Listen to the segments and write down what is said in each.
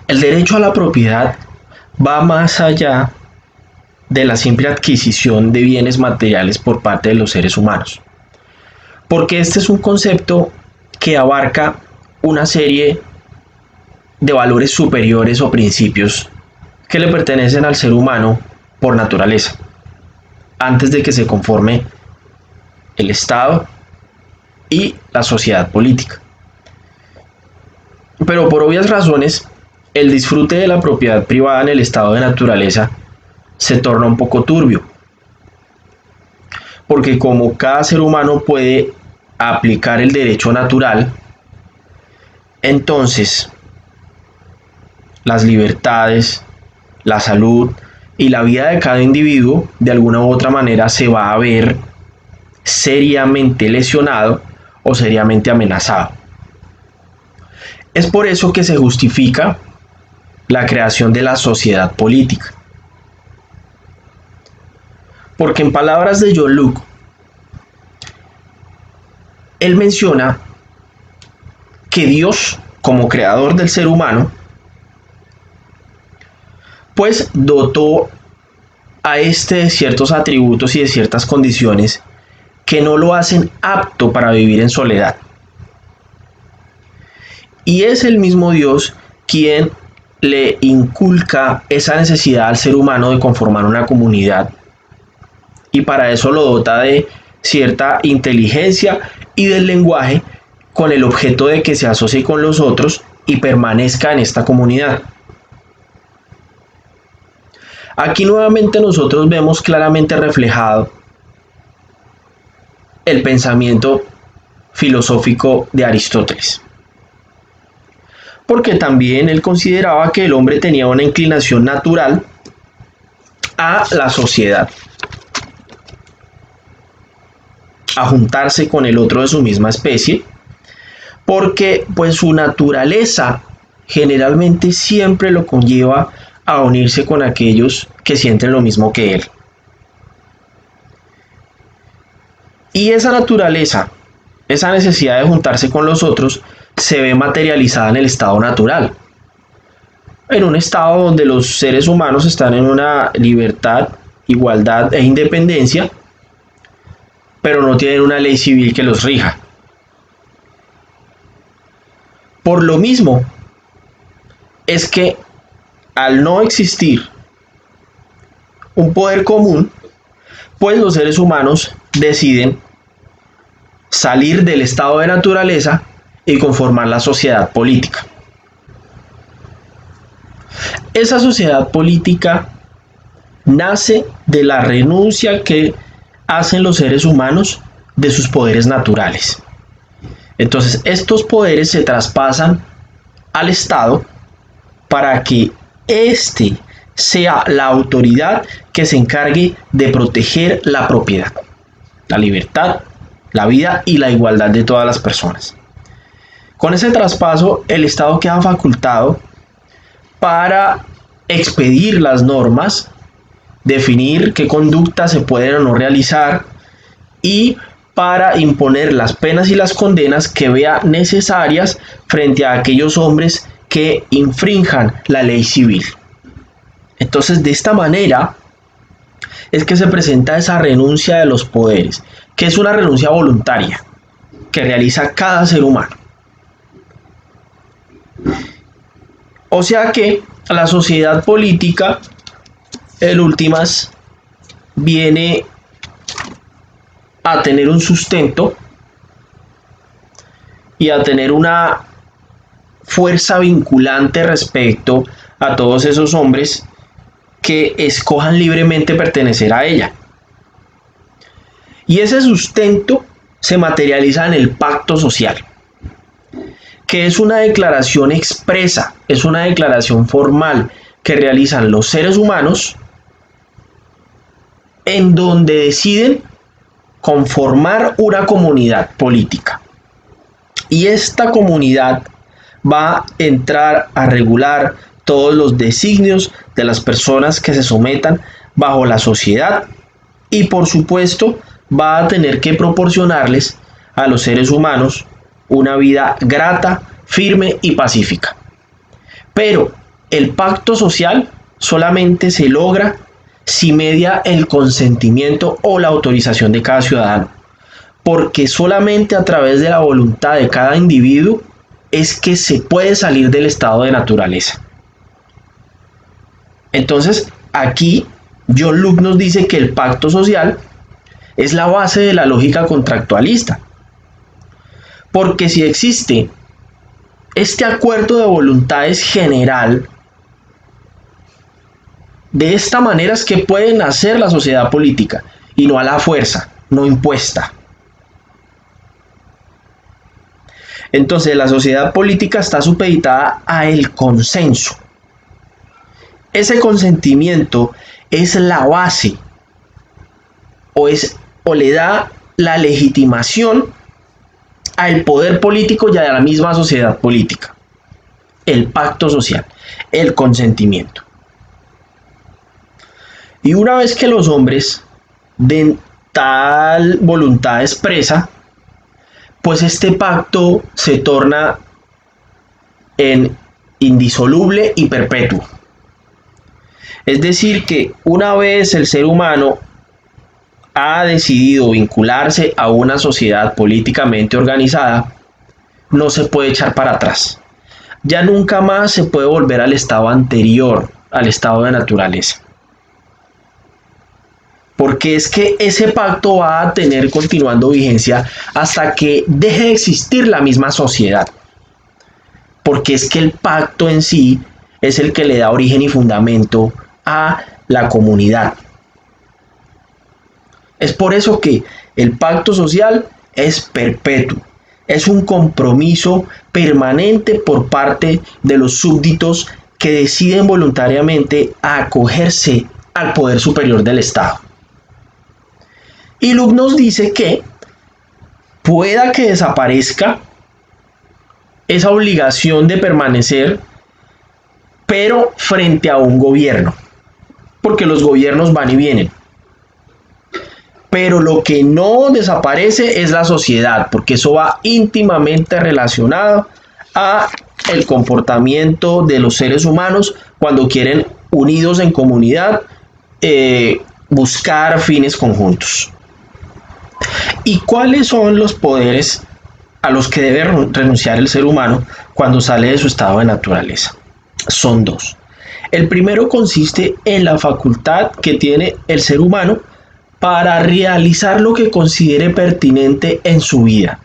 El derecho a la propiedad va más allá de la simple adquisición de bienes materiales por parte de los seres humanos, porque este es un concepto que abarca una serie de valores superiores o principios que le pertenecen al ser humano por naturaleza, antes de que se conforme el Estado y la sociedad política. Pero por obvias razones, el disfrute de la propiedad privada en el estado de naturaleza se torna un poco turbio, porque como cada ser humano puede aplicar el derecho natural, entonces las libertades, la salud y la vida de cada individuo de alguna u otra manera se va a ver seriamente lesionado o seriamente amenazado. Es por eso que se justifica la creación de la sociedad política. Porque en palabras de John Locke, él menciona que Dios, como creador del ser humano, pues dotó a este de ciertos atributos y de ciertas condiciones que no lo hacen apto para vivir en soledad. Y es el mismo Dios quien le inculca esa necesidad al ser humano de conformar una comunidad, y para eso lo dota de cierta inteligencia y del lenguaje con el objeto de que se asocie con los otros y permanezca en esta comunidad. Aquí nuevamente nosotros vemos claramente reflejado el pensamiento filosófico de Aristóteles, porque también él consideraba que el hombre tenía una inclinación natural a la sociedad, a juntarse con el otro de su misma especie, porque pues su naturaleza generalmente siempre lo conlleva a unirse con aquellos que sienten lo mismo que él. Y esa naturaleza, esa necesidad de juntarse con los otros, se ve materializada en el estado natural, en un estado donde los seres humanos están en una libertad, igualdad e independencia, pero no tienen una ley civil que los rija. Por lo mismo, es que al no existir un poder común, pues los seres humanos deciden salir del estado de naturaleza y conformar la sociedad política. Esa sociedad política nace de la renuncia que hacen los seres humanos de sus poderes naturales. Entonces, estos poderes se traspasan al Estado para que éste sea la autoridad que se encargue de proteger la propiedad, la libertad, la vida y la igualdad de todas las personas. Con ese traspaso, el Estado queda facultado para expedir las normas, definir qué conductas se pueden o no realizar y para imponer las penas y las condenas que vea necesarias frente a aquellos hombres que infrinjan la ley civil. Entonces, de esta manera es que se presenta esa renuncia de los poderes, que es una renuncia voluntaria que realiza cada ser humano. O sea que la sociedad política, en últimas, viene a tener un sustento y a tener una fuerza vinculante respecto a todos esos hombres que escojan libremente pertenecer a ella. Y ese sustento se materializa en el pacto social, que es una declaración expresa, es una declaración formal que realizan los seres humanos en donde deciden conformar una comunidad política. Y esta comunidad va a entrar a regular todos los designios de las personas que se sometan bajo la sociedad y por supuesto va a tener que proporcionarles a los seres humanos una vida grata, firme y pacífica. Pero el pacto social solamente se logra si media el consentimiento o la autorización de cada ciudadano, porque solamente a través de la voluntad de cada individuo es que se puede salir del estado de naturaleza. Entonces, aquí John Locke nos dice que el pacto social es la base de la lógica contractualista, porque si existe este acuerdo de voluntades general, de esta manera es que puede nacer la sociedad política y no a la fuerza, no impuesta. Entonces la sociedad política está supeditada a el consenso. Ese consentimiento es la base o le da la legitimación al poder político y a la misma sociedad política. El pacto social, el consentimiento. Y una vez que los hombres den tal voluntad expresa, pues este pacto se torna en indisoluble y perpetuo. Es decir, que una vez el ser humano ha decidido vincularse a una sociedad políticamente organizada, no se puede echar para atrás. Ya nunca más se puede volver al estado anterior, al estado de naturaleza. Porque es que ese pacto va a tener continuando vigencia hasta que deje de existir la misma sociedad. Porque es que el pacto en sí es el que le da origen y fundamento a la comunidad. Es por eso que el pacto social es perpetuo. Es un compromiso permanente por parte de los súbditos que deciden voluntariamente acogerse al poder superior del Estado. Y Locke nos dice que pueda que desaparezca esa obligación de permanecer, pero frente a un gobierno, porque los gobiernos van y vienen. Pero lo que no desaparece es la sociedad, porque eso va íntimamente relacionado a el comportamiento de los seres humanos cuando quieren, unidos en comunidad, buscar fines conjuntos. ¿Y cuáles son los poderes a los que debe renunciar el ser humano cuando sale de su estado de naturaleza? Son dos. El primero consiste en la facultad que tiene el ser humano para realizar lo que considere pertinente en su vida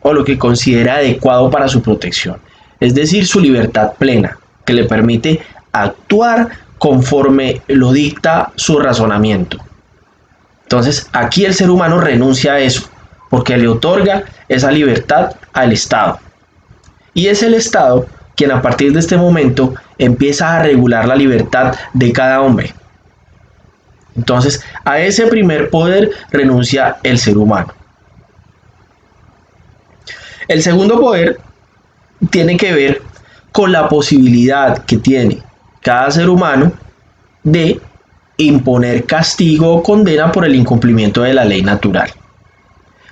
o lo que considere adecuado para su protección, es decir, su libertad plena, que le permite actuar conforme lo dicta su razonamiento. Entonces, aquí el ser humano renuncia a eso, porque le otorga esa libertad al Estado. Y es el Estado quien a partir de este momento empieza a regular la libertad de cada hombre. Entonces, a ese primer poder renuncia el ser humano. El segundo poder tiene que ver con la posibilidad que tiene cada ser humano de imponer castigo o condena por el incumplimiento de la ley natural.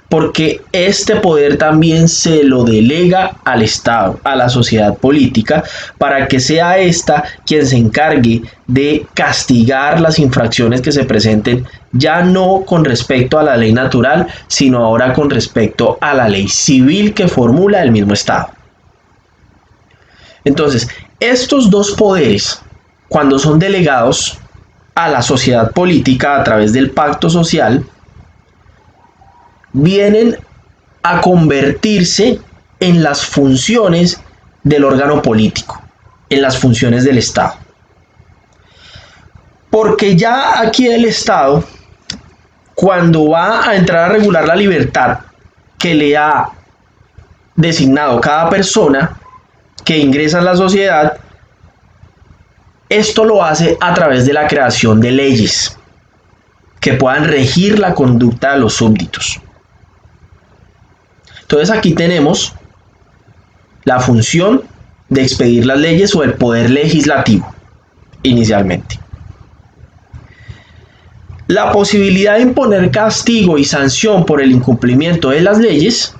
Porque este poder también se lo delega al Estado, a la sociedad política, para que sea ésta quien se encargue de castigar las infracciones que se presenten, ya no con respecto a la ley natural, sino ahora con respecto a la ley civil que formula el mismo Estado. Entonces, estos dos poderes, cuando son delegados a la sociedad política a través del pacto social, vienen a convertirse en las funciones del órgano político, en las funciones del Estado. Porque ya aquí el Estado, cuando va a entrar a regular la libertad que le ha designado cada persona que ingresa en la sociedad, esto lo hace a través de la creación de leyes que puedan regir la conducta de los súbditos. Entonces aquí tenemos la función de expedir las leyes o el poder legislativo inicialmente. La posibilidad de imponer castigo y sanción por el incumplimiento de las leyes,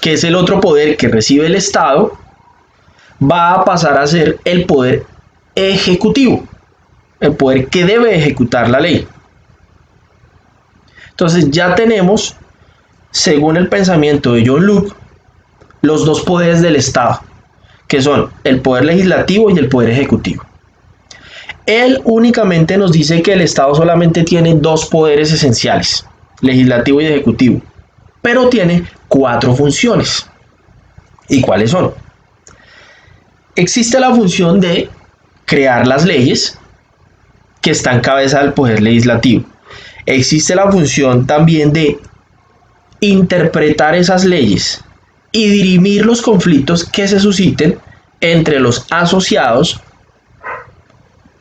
que es el otro poder que recibe el Estado, va a pasar a ser el poder ejecutivo, el poder que debe ejecutar la ley. Entonces ya tenemos, según el pensamiento de John Locke, los dos poderes del Estado, que son el poder legislativo y el poder ejecutivo. Él únicamente nos dice que el Estado solamente tiene dos poderes esenciales, legislativo y ejecutivo, pero tiene 4 funciones. ¿Y cuáles son? Existe la función de crear las leyes, que está en cabeza del poder legislativo. Existe la función también de interpretar esas leyes y dirimir los conflictos que se susciten entre los asociados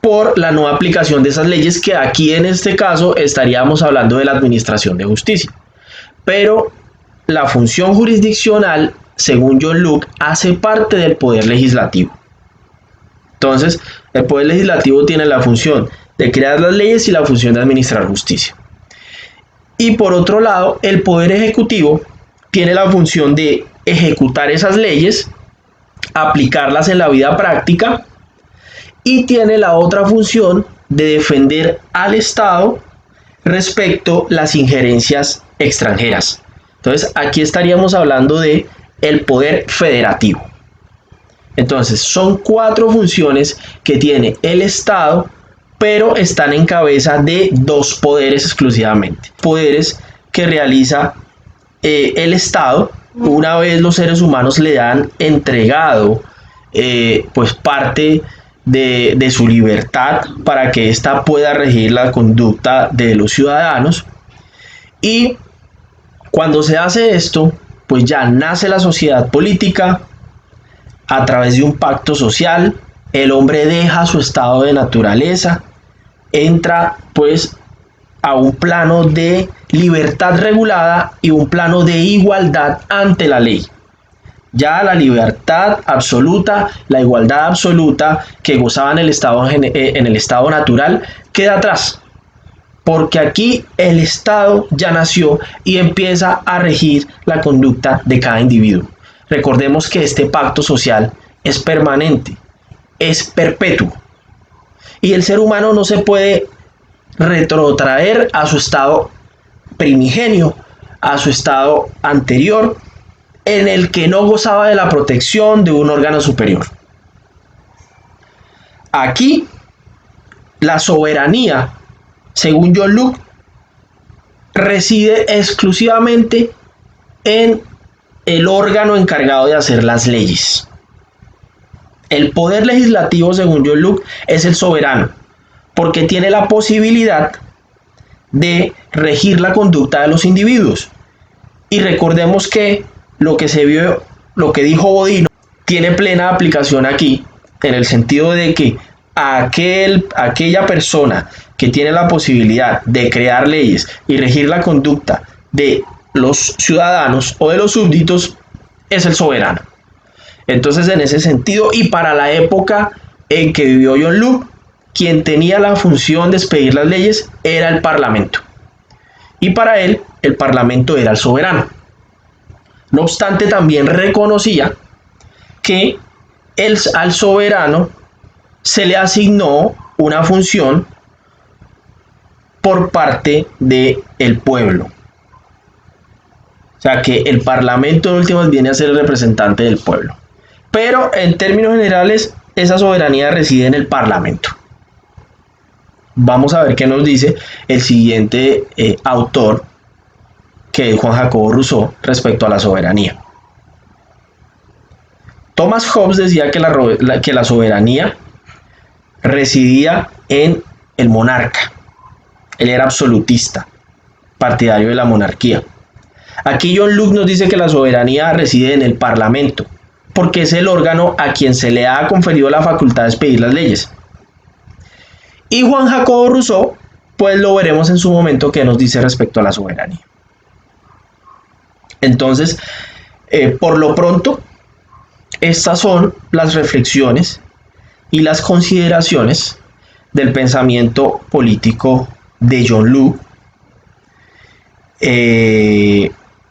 por la no aplicación de esas leyes, que aquí en este caso estaríamos hablando de la administración de justicia. Pero la función jurisdiccional, según John Locke, hace parte del poder legislativo. Entonces, el poder legislativo tiene la función de crear las leyes y la función de administrar justicia. Y por otro lado, el poder ejecutivo tiene la función de ejecutar esas leyes, aplicarlas en la vida práctica, y tiene la otra función de defender al Estado respecto a las injerencias extranjeras. Entonces, aquí estaríamos hablando de el poder federativo. Entonces, son 4 funciones que tiene el Estado, pero están en cabeza de 2 poderes exclusivamente. Poderes que realiza el Estado una vez los seres humanos le han entregado pues parte de su libertad para que ésta pueda regir la conducta de los ciudadanos. Y cuando se hace esto, pues ya nace la sociedad política a través de un pacto social. El hombre deja su estado de naturaleza, entra pues a un plano de libertad regulada y un plano de igualdad ante la ley. Ya la libertad absoluta, la igualdad absoluta que gozaba en el estado natural queda atrás, porque aquí el Estado ya nació y empieza a regir la conducta de cada individuo. Recordemos que este pacto social es permanente, es perpetuo, y el ser humano no se puede retrotraer a su estado primigenio, a su estado anterior, en el que no gozaba de la protección de un órgano superior. Aquí, la soberanía, según John Locke, reside exclusivamente en el órgano encargado de hacer las leyes. El poder legislativo, según John Locke, es el soberano, porque tiene la posibilidad de regir la conducta de los individuos. Y recordemos que lo que dijo Bodino tiene plena aplicación aquí, en el sentido de que aquella persona que tiene la posibilidad de crear leyes y regir la conducta de los ciudadanos o de los súbditos es el soberano. Entonces, en ese sentido, y para la época en que vivió John Locke, quien tenía la función de expedir las leyes era el Parlamento. Y para él, el Parlamento era el soberano. No obstante, también reconocía que al soberano se le asignó una función por parte del pueblo. O sea que el Parlamento en últimas viene a ser el representante del pueblo. Pero en términos generales, esa soberanía reside en el Parlamento. Vamos a ver qué nos dice el siguiente autor, que es Juan Jacobo Rousseau, respecto a la soberanía. Thomas Hobbes decía que la soberanía residía en el monarca. Él era absolutista, partidario de la monarquía. Aquí John Locke nos dice que la soberanía reside en el Parlamento, porque es el órgano a quien se le ha conferido la facultad de expedir las leyes. Y Juan Jacobo Rousseau, pues lo veremos en su momento que nos dice respecto a la soberanía. Entonces, por lo pronto, estas son las reflexiones y las consideraciones del pensamiento político de John Locke.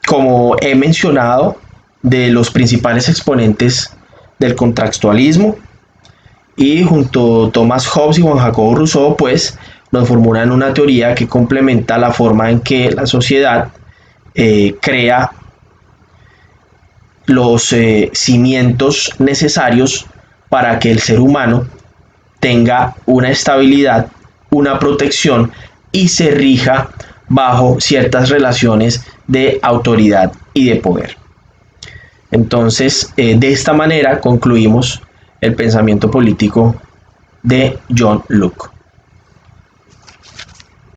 Como he mencionado, de los principales exponentes del contractualismo, y junto a Thomas Hobbes y Juan Jacobo Rousseau pues nos formulan una teoría que complementa la forma en que la sociedad crea los cimientos necesarios para que el ser humano tenga una estabilidad, una protección y se rija bajo ciertas relaciones de autoridad y de poder. Entonces, de esta manera concluimos el pensamiento político de John Locke.